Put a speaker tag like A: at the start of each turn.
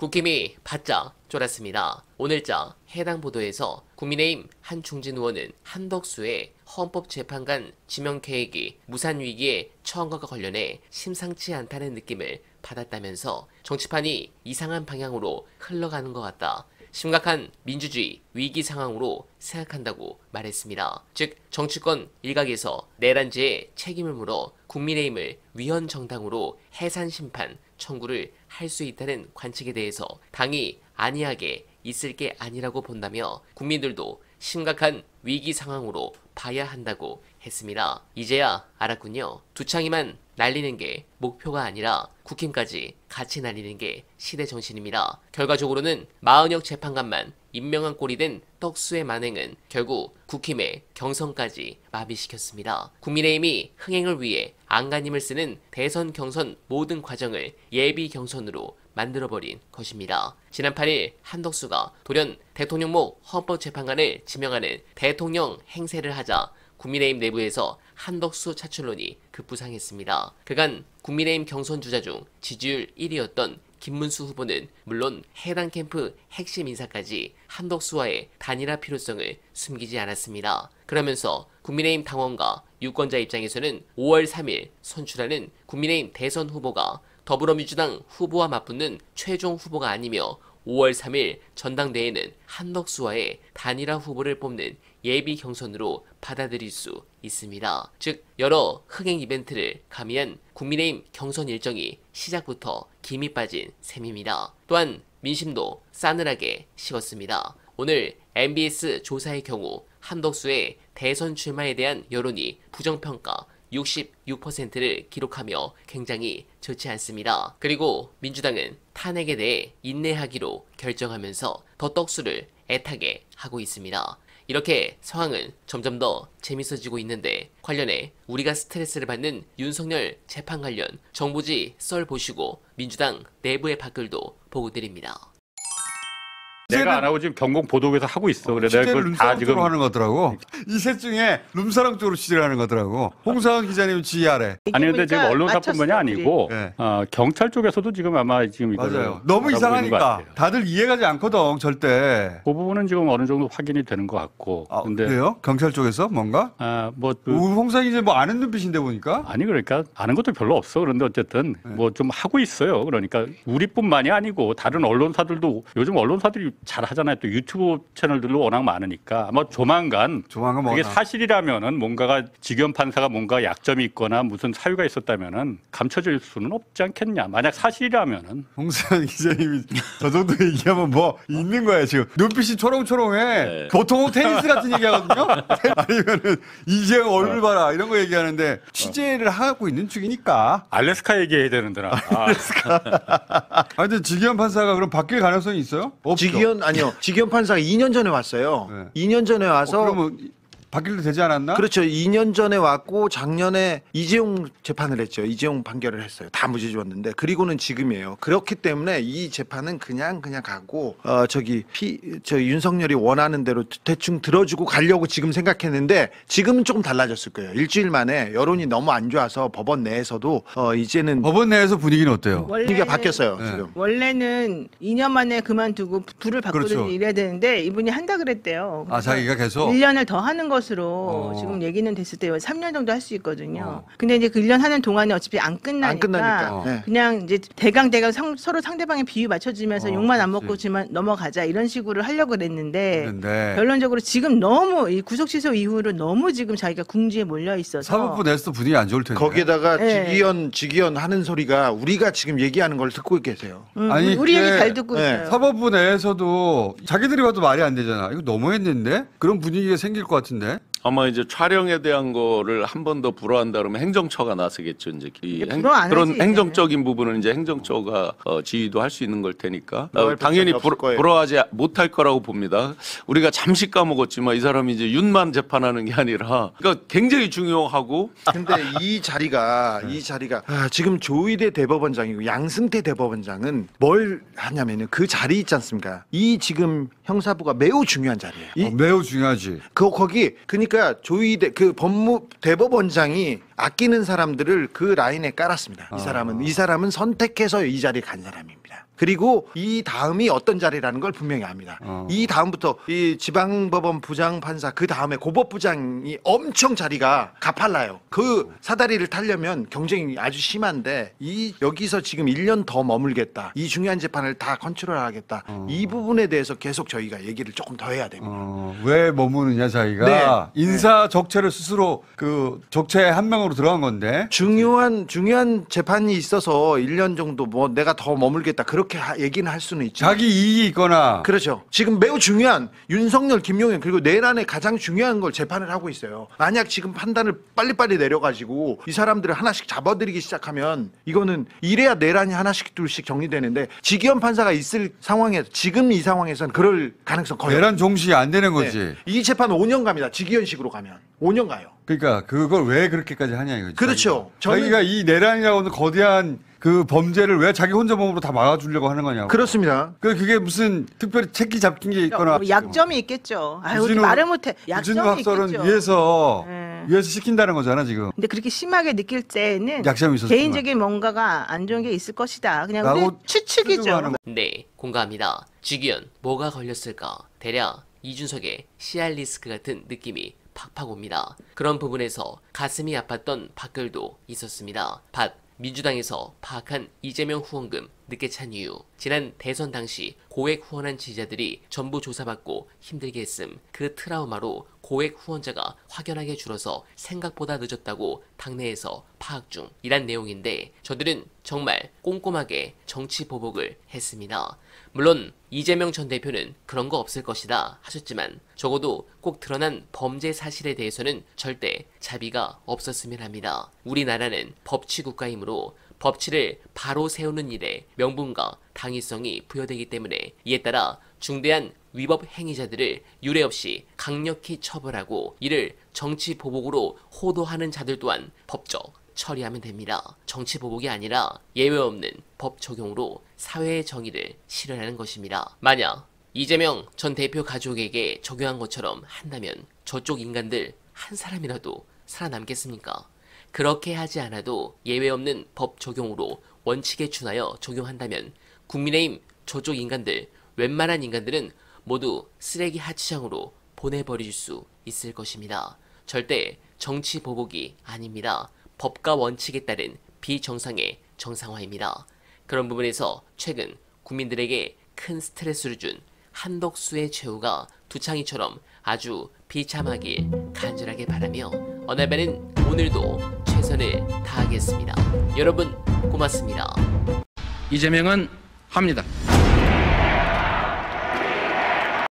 A: 국힘이 바짝 쫄았습니다. 오늘자 해당 보도에서 국민의힘 한 중진 의원은 한덕수의 헌법재판관 지명 계획이 무산위기에 처한것과 관련해 심상치 않다는 느낌을 받았다면서 정치판이 이상한 방향으로 흘러가는 것 같다. 심각한 민주주의 위기 상황으로 생각한다고 말했습니다. 즉 정치권 일각에서 내란죄의 책임을 물어 국민의힘을 위헌 정당으로 해산 심판 청구를 할 수 있다는 관측에 대해서 당이 안이하게 있을 게 아니라고 본다며 국민들도 심각한 위기 상황으로 봐야 한다고 했습니다. 이제야 알았군요. 두창이만 날리는 게 목표가 아니라 국힘까지 같이 날리는 게 시대 정신입니다. 결과적으로는 마은혁 재판관만 임명한 꼴이 된 떡수의 만행은 결국 국힘의 경선까지 마비시켰습니다. 국민의힘이 흥행을 위해 안간힘을 쓰는 대선 경선 모든 과정을 예비 경선으로 만들어버린 것입니다. 지난 8일 한덕수가 돌연 대통령목 헌법재판관을 지명하는 대통령 행세를 하자 국민의힘 내부에서 한덕수 차출론이 급부상했습니다. 그간 국민의힘 경선 주자 중 지지율 1위였던 김문수 후보는 물론 해당 캠프 핵심 인사까지 한덕수와의 단일화 필요성을 숨기지 않았습니다. 그러면서 국민의힘 당원과 유권자 입장에서는 5월 3일 선출하는 국민의힘 대선 후보가 더불어민주당 후보와 맞붙는 최종 후보가 아니며 5월 3일 전당대회는 한덕수와의 단일화 후보를 뽑는 예비 경선으로 받아들일 수 있습니다. 즉 여러 흥행 이벤트를 가미한 국민의힘 경선 일정이 시작부터 김이 빠진 셈입니다. 또한 민심도 싸늘하게 식었습니다. 오늘 MBS 조사의 경우 한덕수의 대선 출마에 대한 여론이 부정평가 66%를 기록하며 굉장히 좋지 않습니다. 그리고 민주당은 탄핵에 대해 인내하기로 결정하면서 더 떡수를 애타게 하고 있습니다. 이렇게 상황은 점점 더 재밌어지고 있는데 관련해 우리가 스트레스를 받는 윤석열 재판 관련 정보지 썰 보시고 민주당 내부의 댓글도 보고 드립니다.
B: 내가 안 하고 지금 경공 보도국에서 하고 있어. 그래 내가 그걸 다 지금
C: 하는 거더라고. 이 셋 중에 룸사롱 쪽으로 취재를 하는 거더라고. 홍상훈 기자님 지휘아래.
B: 아니 근데 지금 언론사뿐만이 아니고
C: 네.
B: 경찰 쪽에서도 지금 아마 지금 이걸
C: 맞아요. 너무 이상하니까 다들 이해가지 않거든 절대.
B: 그 부분은 지금 어느 정도 확인이 되는 것 같고. 근데
C: 그래요? 경찰 쪽에서 뭔가? 홍상훈 기자 뭐 아는 눈빛인데 보니까.
B: 아니 그러니까 아는 것도 별로 없어. 그런데 어쨌든 뭐 좀 하고 있어요. 그러니까 우리뿐만이 아니고 다른 언론사들도 요즘 언론사들이 잘 하잖아요. 또 유튜브 채널들도 워낙 많으니까 아마 조만간 그게 사실이라면은 뭔가가 지견 판사가 뭔가 약점이 있거나 무슨 사유가 있었다면은 감춰질 수는 없지 않겠냐. 만약 사실이라면은.
C: 홍상훈 기자님이 저 정도 얘기하면 뭐 있는 거야 지금. 눈빛이 초롱초롱해. 네. 보통 테니스 같은 얘기하거든요. 아니면은 이재용 얼굴 봐라 이런 거 얘기하는데 취재를 하고 있는 중이니까.
B: 알래스카 얘기해야 되는데나.
C: 알래스카. 근데 지기현 판사가 그럼 바뀔 가능성이 있어요? 없죠.
D: 아니요. 지기현 판사가 2년 전에 왔어요. 네. 2년 전에 와서
C: 그러면 바뀔 때 되지 않았나?
D: 그렇죠. 2년 전에 왔고 작년에 이재용 재판을 했죠. 이재용 판결을 했어요. 다 무죄 줬는데 그리고는 지금이에요. 그렇기 때문에 이 재판은 그냥 가고 윤석열이 원하는 대로 대충 들어주고 가려고 지금 생각했는데 지금은 조금 달라졌을 거예요. 일주일 만에 여론이 너무 안 좋아서 법원 내에서도 이제는
C: 법원 내에서 분위기는 어때요?
D: 분위기가 바뀌었어요.
C: 네.
D: 지금.
E: 원래는 2년 만에 그만두고 불을 바꾸든지
C: 그렇죠.
E: 이래야 되는데 이분이 한다 그랬대요.
C: 자기가 계속
E: 1년을 더 하는 것으로 지금 얘기는 됐을 때 3년 정도 할 수 있거든요. 근데 이제 그 1년 하는 동안에 어차피 안 끝나니까
D: 네.
E: 그냥 이제 대강 서로 상대방의 비유 맞춰주면서 욕만 안 먹고 지만 넘어가자 이런 식으로 하려고 그랬는데 결론적으로 지금 너무 이 구속 취소 이후로 너무 지금 자기가 궁지에 몰려 있어서
C: 사법부 내에서도 분위기 안 좋을 텐데.
D: 거기에다가 지기현 하는 소리가 우리가 지금 얘기하는 걸 듣고 계세요.
C: 아니
E: 우리 얘기 잘 듣고 있어요.
C: 사법부 내에서도 자기들이 봐도 말이 안 되잖아. 이거 너무했는데 그런 분위기가 생길 것 같은데.
F: 아마 이제 촬영에 대한 거를 한 번 더 불허한다 그러면 행정처가 나서겠죠. 이제 그런 행정적인 부분은 이제 행정처가 지휘도 할 수 있는 걸 테니까 당연히 불허하지 못할 거라고 봅니다. 우리가 잠시 까먹었지만 이 사람이 이제 윤만 재판하는 게 아니라 그러니까 굉장히 중요하고.
D: 근데 이 자리가 지금 조희대 대법원장이고 양승태 대법원장은 뭘 하냐면은 그 자리 있지 않습니까? 이 지금 형사부가 매우 중요한 자리예요.
C: 매우 중요하지.
D: 거기 그러니까 조희대 그 대법원장이 아끼는 사람들을 그 라인에 깔았습니다. 이 사람은 선택해서 이 자리에 간 사람입니다. 그리고 이 다음이 어떤 자리라는 걸 분명히 압니다. 이 다음부터 이 지방법원 부장판사 그 다음에 고법부장이 엄청 자리가 가팔라요. 그 사다리를 타려면 경쟁이 아주 심한데 여기서 지금 1년 더 머물겠다. 이 중요한 재판을 다 컨트롤하겠다. 이 부분에 대해서 계속 저희가 얘기를 조금 더 해야 됩니다.
C: 왜 머무느냐 자기가
D: 네.
C: 인사 적체를 스스로 그 적체 한 명으로 들어간 건데
D: 중요한 재판이 있어서 1년 정도 뭐 내가 더 머물겠다 그렇게 얘기는 할 수는 있죠.
C: 자기 이익이 있거나
D: 그렇죠. 지금 매우 중요한 윤석열, 김용현 그리고 내란에 가장 중요한 걸 재판을 하고 있어요. 만약 지금 판단을 빨리빨리 내려가지고 이 사람들을 하나씩 잡아들이기 시작하면 이거는 이래야 내란이 하나씩 둘씩 정리되는데 지기현 판사가 있을 상황에 지금 이 상황에서는 그럴 가능성 거의
C: 내란 종식이 안 되는 거지.
D: 네. 이 재판 5년 갑니다. 지기현식으로 가면 5년 가요.
C: 그러니까 그걸 왜 그렇게까지 하냐 이거지.
D: 그렇죠.
C: 자기가 이 내란이라고 하는 거대한 그 범죄를 왜 자기 혼자 몸으로 다 막아주려고 하는 거냐고.
D: 그렇습니다.
C: 그게 무슨 특별히 책기 잡힌 게 있거나
E: 뭐 약점이 있겠죠. 아유, 말을 못해.
C: 유진우
E: 약점이
C: 학설은
E: 있겠죠.
C: 위에서
E: 네.
C: 시킨다는 거잖아 지금.
E: 근데 그렇게 심하게 느낄 때는
C: 약점이 있었지만.
E: 개인적인 뭔가가 안 좋은 게 있을 것이다. 그냥 우리 추측이죠.
A: 네, 공감합니다. 지기현 뭐가 걸렸을까? 대략 이준석의 시알리스크 같은 느낌이 팍팍 옵니다. 그런 부분에서 가슴이 아팠던 박글도 있었습니다. 민주당에서 파악한 이재명 후원금 늦게 찬 이유, 지난 대선 당시 고액 후원한 지지자들이 전부 조사받고 힘들게 했음, 그 트라우마로 고액 후원자가 확연하게 줄어서 생각보다 늦었다고 당내에서 파악 중이란 내용인데 저들은 정말 꼼꼼하게 정치 보복을 했습니다. 물론 이재명 전 대표는 그런 거 없을 것이다 하셨지만 적어도 꼭 드러난 범죄 사실에 대해서는 절대 자비가 없었으면 합니다. 우리나라는 법치 국가이므로 법치를 바로 세우는 일에 명분과 당위성이 부여되기 때문에 이에 따라 중대한 위법 행위자들을 유례 없이 강력히 처벌하고 이를 정치 보복으로 호도하는 자들 또한 법적 처리하면 됩니다. 정치 보복이 아니라 예외 없는 법 적용으로 사회의 정의를 실현하는 것입니다. 만약 이재명 전 대표 가족에게 적용한 것처럼 한다면 저쪽 인간들 한 사람이라도 살아남겠습니까? 그렇게 하지 않아도 예외 없는 법 적용으로 원칙에 준하여 적용한다면 국민의힘 저쪽 인간들, 웬만한 인간들은 모두 쓰레기 하치장으로 보내버릴 수 있을 것입니다. 절대 정치 보복이 아닙니다. 법과 원칙에 따른 비정상의 정상화입니다. 그런 부분에서 최근 국민들에게 큰 스트레스를 준 한덕수의 최후가 두창이처럼 아주 비참하길 간절하게 바라며 어날바는 오늘도 최선을 다하겠습니다. 여러분 고맙습니다.
G: 이재명은 합니다.